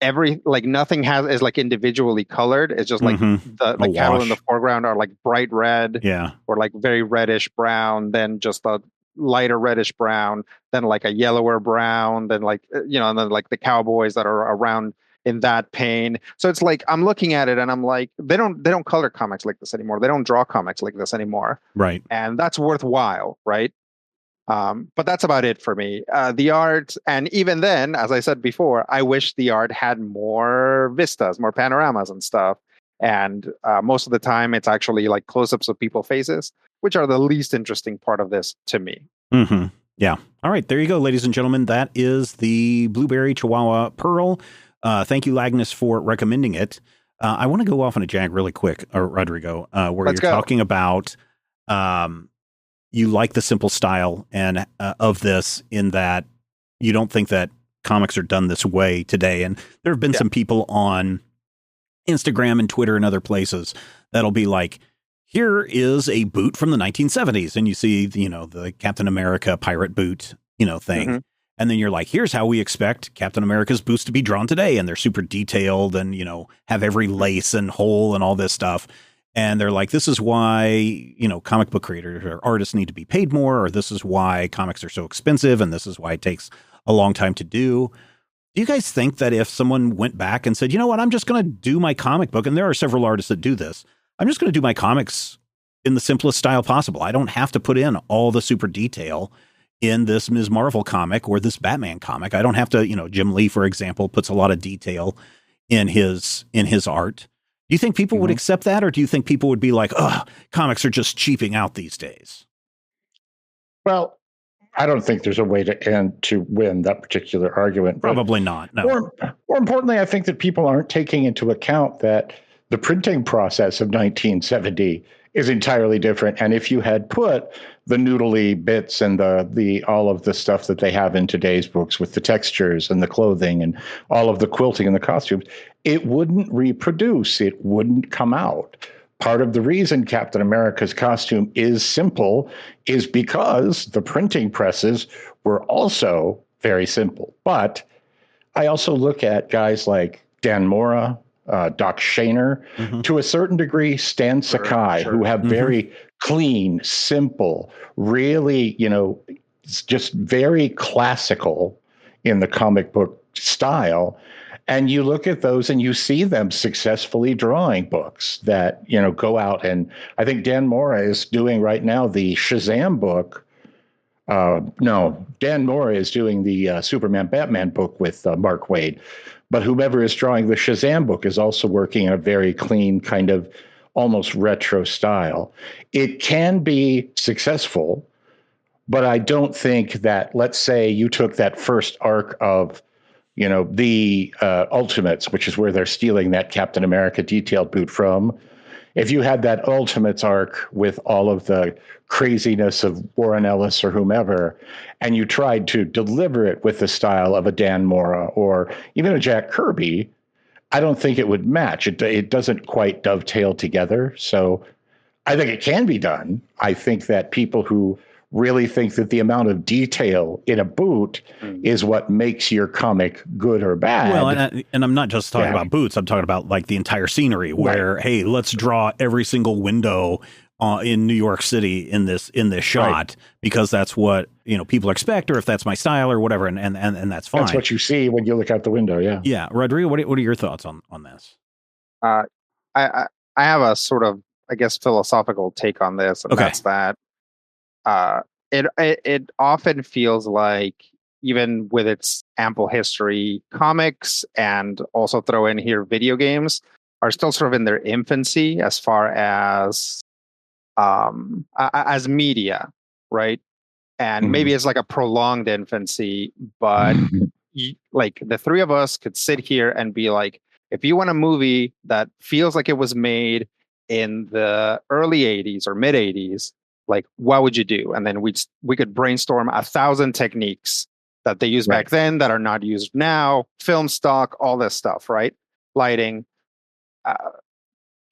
nothing is like individually colored. It's just like the cattle in the foreground are like bright red, or like very reddish brown, then just a lighter reddish brown, then like a yellower brown, then like and then like the cowboys that are around in that pain. So it's like I'm looking at it and I'm like, they don't color comics like this anymore. They don't draw comics like this anymore. Right. And that's worthwhile, right? But that's about it for me. The art, and even then, as I said before, I wish the art had more vistas, more panoramas and stuff. And most of the time, it's actually like close-ups of people's faces, which are the least interesting part of this to me. Yeah. All right. There you go, ladies and gentlemen. That is the Blueberry Chihuahua Pearl. Thank you, Lagnus, for recommending it. I want to go off on a jag really quick, Rodrigo, where you're talking about you like the simple style and of this, in that you don't think that comics are done this way today. And there have been some people on Instagram and Twitter and other places that'll be like, here is a boot from the 1970s. And you see, the Captain America pirate boot, thing. And then you're like, here's how we expect Captain America's boots to be drawn today. And they're super detailed and, have every lace and hole and all this stuff. And they're like, this is why, comic book creators or artists need to be paid more, or this is why comics are so expensive, and this is why it takes a long time to do. Do you guys think that if someone went back and said, you know what, I'm just going to do my comic book, and there are several artists that do this, I'm just going to do my comics in the simplest style possible. I don't have to put in all the super detail in this Ms. Marvel comic or this Batman comic. I don't have to, Jim Lee, for example, puts a lot of detail in his art. Do you think people would accept that, or do you think people would be like, "Oh, comics are just cheaping out these days"? Well, I don't think there's a way to win that particular argument. Probably not. No. More importantly, I think that people aren't taking into account that the printing process of 1970 is entirely different. And if you had put the noodly bits and the all of the stuff that they have in today's books with the textures and the clothing and all of the quilting and the costumes, it wouldn't reproduce. It wouldn't come out. Part of the reason Captain America's costume is simple is because the printing presses were also very simple. But I also look at guys like Dan Mora, Doc Shaner, to a certain degree, Stan Sakai, who have very clean, simple, really, just very classical in the comic book style. And you look at those and you see them successfully drawing books that, go out. And I think Dan Mora is doing right now the Shazam book. No, Dan Mora is doing the Superman Batman book with Mark Waid. But whomever is drawing the Shazam book is also working in a very clean, kind of almost retro style. It can be successful, but I don't think that, let's say you took that first arc of, the Ultimates, which is where they're stealing that Captain America detailed boot from. If you had that Ultimates arc with all of the craziness of Warren Ellis or whomever, and you tried to deliver it with the style of a Dan Mora or even a Jack Kirby, I don't think it would match. It doesn't quite dovetail together. So I think it can be done. I think that people who really think that the amount of detail in a boot is what makes your comic good or bad. Well, and I'm not just talking about boots. I'm talking about like the entire scenery where, hey, let's draw every single window in New York City in this shot because that's what, people expect, or if that's my style or whatever. And that's fine. That's what you see when you look out the window. Yeah. Yeah. Rodrigo, what are your thoughts on this? I have a sort of I guess, philosophical take on this, and that's that it often feels like, even with its ample history, comics and also throw in here video games are still sort of in their infancy as far as media, right? And maybe it's like a prolonged infancy, but like the three of us could sit here and be like, if you want a movie that feels like it was made in the early 80s or mid 80s, like, what would you do? And then we could brainstorm 1,000 techniques that they used back then that are not used now, film stock, all this stuff, right? Lighting.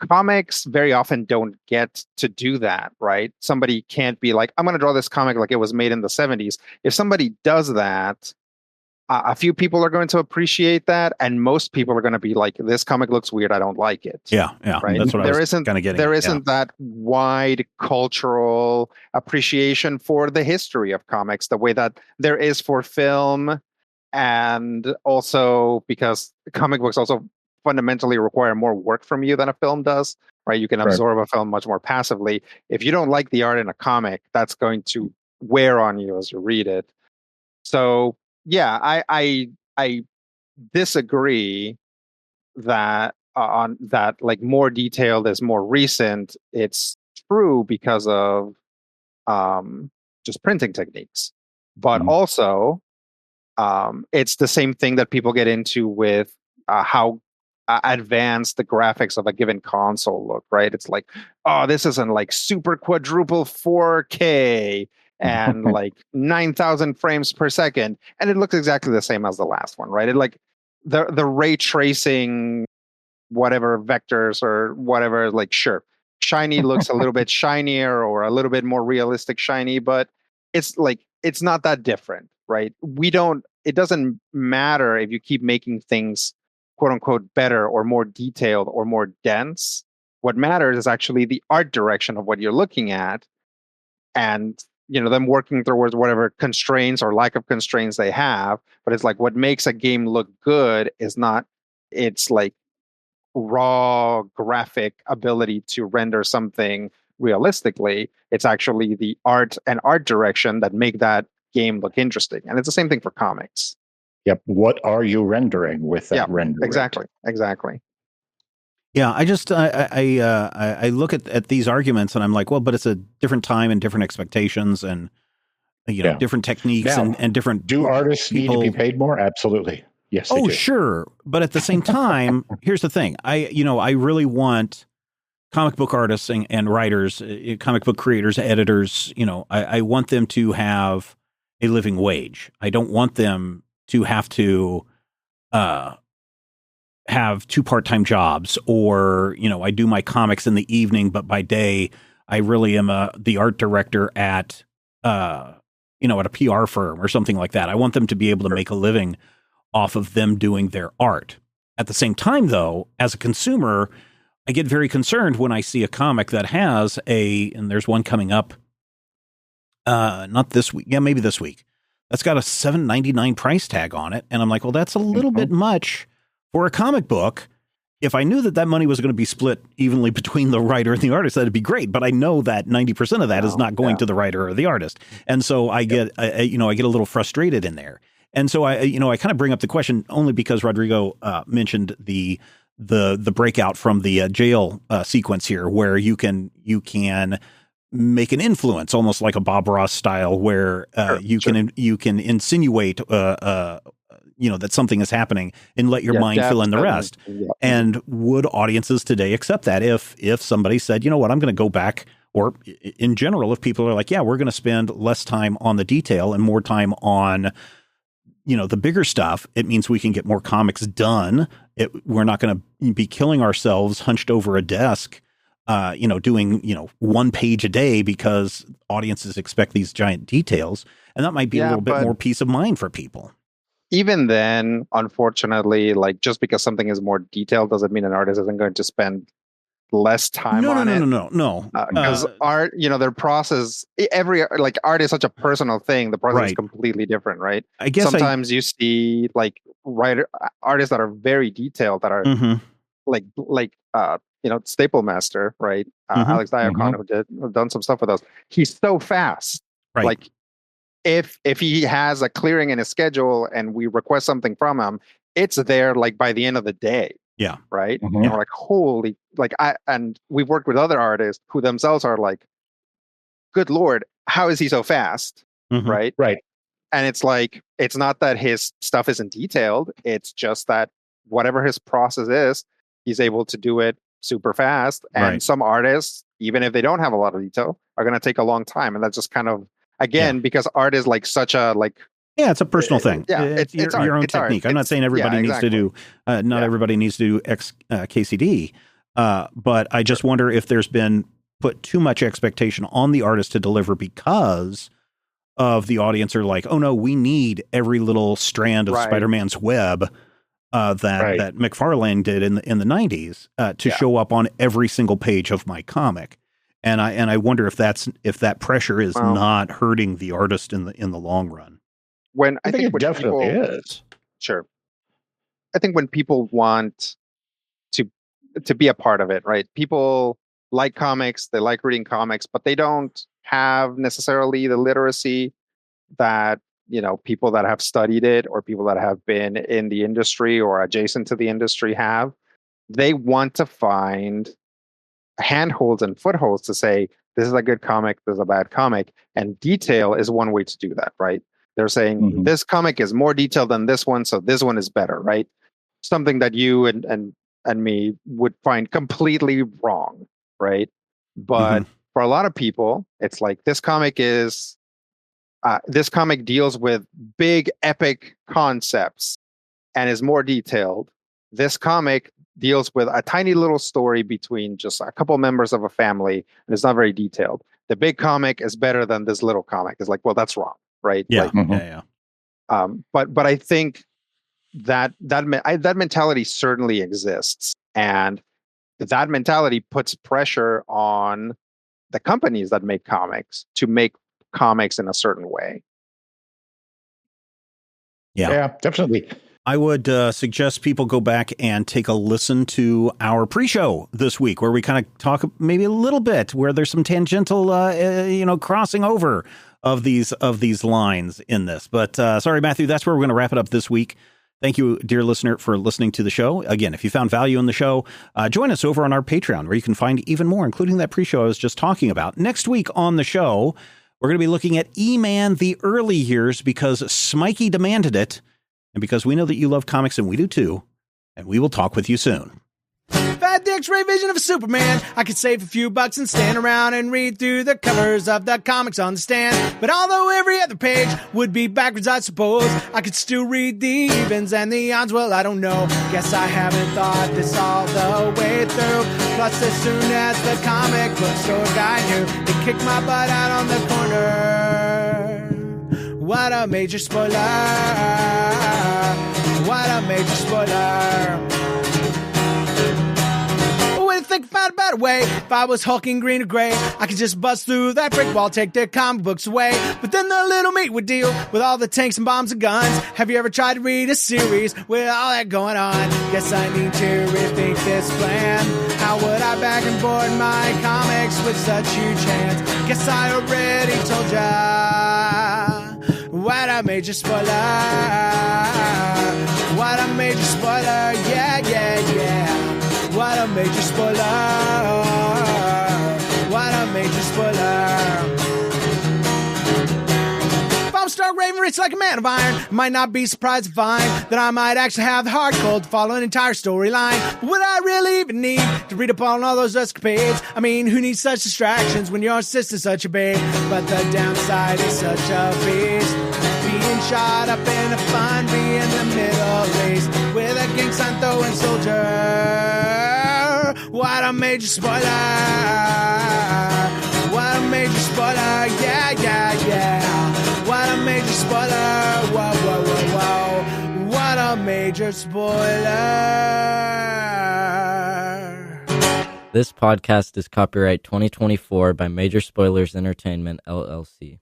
Comics very often don't get to do that, right? Somebody can't be like, I'm going to draw this comic like it was made in the 70s. If somebody does that, a few people are going to appreciate that, and most people are going to be like, this comic looks weird, I don't like it. Yeah. Right? That's what I was kind of getting. There isn't that wide cultural appreciation for the history of comics the way that there is for film, and also because comic books also fundamentally require more work from you than a film does, right? You can absorb a film much more passively. If you don't like the art in a comic, that's going to wear on you as you read it. So yeah, I disagree that on that, like, more detailed is more recent. It's true because of just printing techniques, but also it's the same thing that people get into with how advanced the graphics of a given console look, right? It's like, oh, this isn't like super quadruple 4K and like 9,000 frames per second, and it looks exactly the same as the last one, right? It like the ray tracing, whatever vectors or whatever, like, sure, shiny looks a little bit shinier or a little bit more realistic shiny, but it's like, it's not that different, right? It doesn't matter if you keep making things quote unquote better or more detailed or more dense. What matters is actually the art direction of what you're looking at, and them working towards whatever constraints or lack of constraints they have. But it's like, what makes a game look good is not its like raw graphic ability to render something realistically. It's actually the art and art direction that make that game look interesting. And it's the same thing for comics. Yep. What are you rendering with that render? Exactly. Yeah, I just I look at these arguments and I'm like, well, but it's a different time and different expectations and different techniques now, and different. Do artists need to be paid more? Absolutely. Yes. Oh, sure. But at the same time, here's the thing. I really want comic book artists and writers, comic book creators, editors. I want them to have a living wage. I don't want them to have to have 2 part-time jobs, or I do my comics in the evening, but by day I really am the art director at at a PR firm or something like that. I want them to be able to make a living off of them doing their art. At the same time, though, as a consumer, I get very concerned when I see a comic that has and there's one coming up, not this week, maybe this week, that's got a $7.99 price tag on it, and I'm like, well, that's a little bit much for a comic book. If I knew that money was going to be split evenly between the writer and the artist, that'd be great. But I know that 90% of that is not going to the writer or the artist, and so I get I get a little frustrated in there. And so I kind of bring up the question only because Rodrigo mentioned the breakout from the jail sequence here, where you can make an influence, almost like a Bob Ross style, where you can insinuate that something is happening and let your mind fill in the rest. And would audiences today accept that if somebody said, you know what, I'm going to go back, or in general, if people are like, yeah, we're going to spend less time on the detail and more time on the bigger stuff, it means we can get more comics done. We're not going to be killing ourselves hunched over a desk, doing 1 page a day because audiences expect these giant details. And that might be a little bit more peace of mind for people. Even then, unfortunately, like, just because something is more detailed doesn't mean an artist isn't going to spend less time on it. No. Because art, their process, art is such a personal thing. The process is completely different, right? I guess sometimes you see like artists that are very detailed, that are Staple Master, right? Alex Diacon, who done some stuff with us. He's so fast. Right. Like if he has a clearing in his schedule and we request something from him, it's there like by the end of the day. Yeah. Right. And we're like, holy, like and we've worked with other artists who themselves are like, good Lord, how is he so fast? Right. Right. And it's like, it's not that his stuff isn't detailed. It's just that whatever his process is, he's able to do it super fast. And some artists, even if they don't have a lot of detail, are going to take a long time. And that's just kind of, again, because art is like such a like. Yeah, it's a personal thing. Yeah, it's your own technique. I'm not saying everybody needs to do, everybody needs to do KCD, but I just wonder if there's been put too much expectation on the artist to deliver because of the audience are like, oh no, we need every little strand of Spider-Man's web that McFarlane did in the 90s to show up on every single page of my comic. And I wonder if that pressure is not hurting the artist in the long run. When I think it definitely is. Sure. I think when people want to be a part of it, right? People like comics, they like reading comics, but they don't have necessarily the literacy that, people that have studied it or people that have been in the industry or adjacent to the industry have. They want to find handholds and footholds to say, this is a good comic, this is a bad comic. And detail is one way to do that, right? They're saying this comic is more detailed than this one, so this one is better, right? Something that you and me would find completely wrong, right? But for a lot of people, it's like this comic deals with big epic concepts and is more detailed. This comic deals with a tiny little story between just a couple members of a family, and it's not very detailed. The big comic is better than this little comic. It's like, well, that's wrong. Right. Yeah. But I think that mentality certainly exists, and that mentality puts pressure on the companies that make comics to make comics in a certain way. Yeah, definitely. I would suggest people go back and take a listen to our pre-show this week, where we kind of talk maybe a little bit where there's some tangential, crossing over of these lines in this. But sorry, Matthew, that's where we're going to wrap it up this week. Thank you, dear listener, for listening to the show. Again, if you found value in the show, join us over on our Patreon, where you can find even more, including that pre-show I was just talking about. Next week on the show, we're going to be looking at E-Man the early years, because Smikey demanded it, and because we know that you love comics and we do too, and we will talk with you soon. Fat Dick's Ray vision of a Superman. I could save a few bucks and stand around and read through the covers of the comics on the stand. But although every other page would be backwards, I suppose, I could still read the evens and the odds. Well, I don't know. Guess I haven't thought this all the way through. Plus, as soon as the comic book store guy knew, he kicked my butt out on the corner. What a major spoiler. What a major spoiler. Think about a better way. If I was hulking green or gray, I could just bust through that brick wall, take their comic books away. But then the little meat would deal with all the tanks and bombs and guns. Have you ever tried to read a series with all that going on? Guess I need to rethink this plan. How would I back and board my comics with such huge hands? Guess I already told ya. What a major spoiler. What a major spoiler. Yeah, yeah, yeah. What a major spoiler. What a major spoiler. If I'm Stark Raven rich like a man of iron, I might not be surprised to find that I might actually have the heart cold to follow an entire storyline. But would I really even need to read up on all those escapades? I mean, who needs such distractions when your sister's such a babe? But the downside is such a beast, being shot up in a fun bee in the Middle East with a gang sign throwing soldier. What a major spoiler. What a major spoiler. Yeah, yeah, yeah. What a major spoiler. Whoa, whoa, whoa, whoa. What a major spoiler. This podcast is copyright 2024 by Major Spoilers Entertainment, LLC.